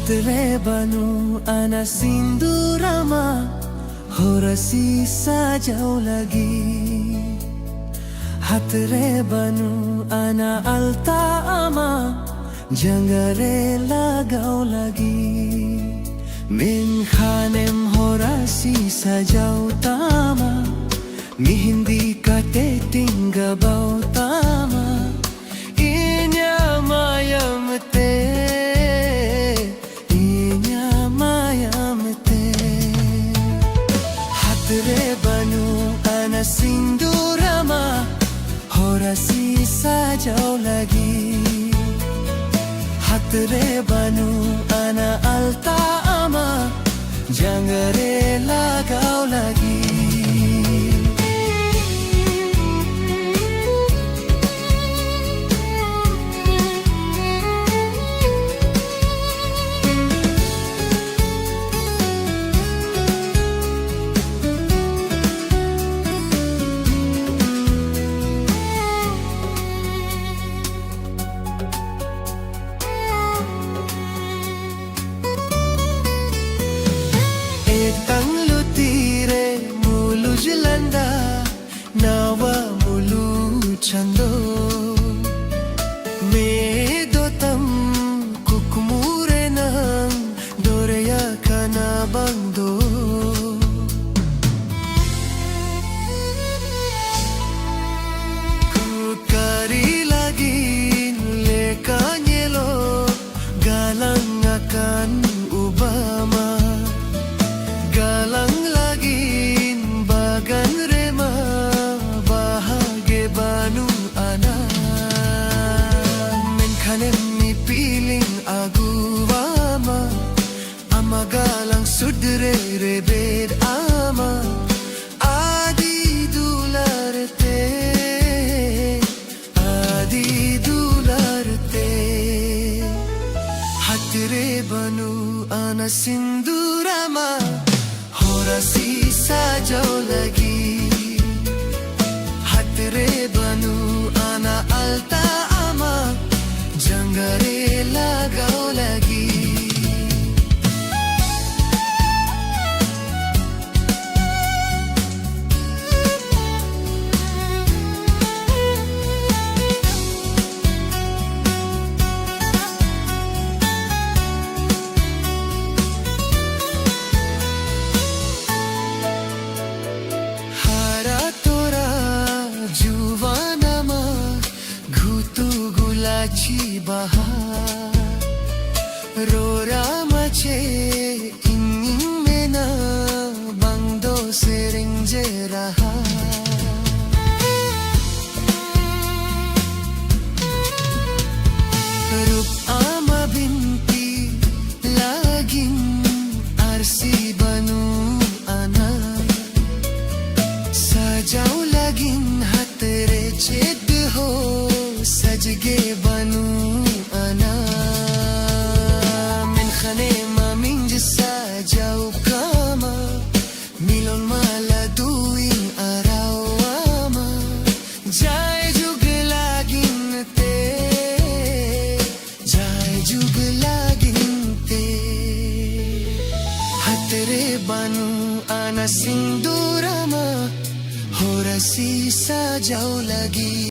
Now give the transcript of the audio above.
Hatre banu ana sindurama horasi sajau lagi. Hatre banu ana alta ama jangare lagau lagi. Min khanem horasi sajau tama mihindi kate tingga bau tama inya mayam te. Hatre banu ana sindurama horasi sajau lagi. Hatre banu ana alta ama jangare lagau lagi. Landa nawa mulu chando me dotam kukmure nang doreya kana bando kukari lagi lekanyelo galang akan Obama galang lagi bagan rema bahage banu ana menkhanem mi piling aguwama ama galang sudre rebed ama adi dularte hatre banu ana sindurama horasi sajau lagi. Hatre banu ana alta ama jangare lagau lagi. Bahar rora mache ingin mena bangdo sering jeraha rup ama binti lagin arsi banu ana sajau lagin hatre chet ho sajge banu ana min khane mamin sajau kama milon mala duing arawama jai jug lagin te hatre banu ana sindurama horasi sajau lagi.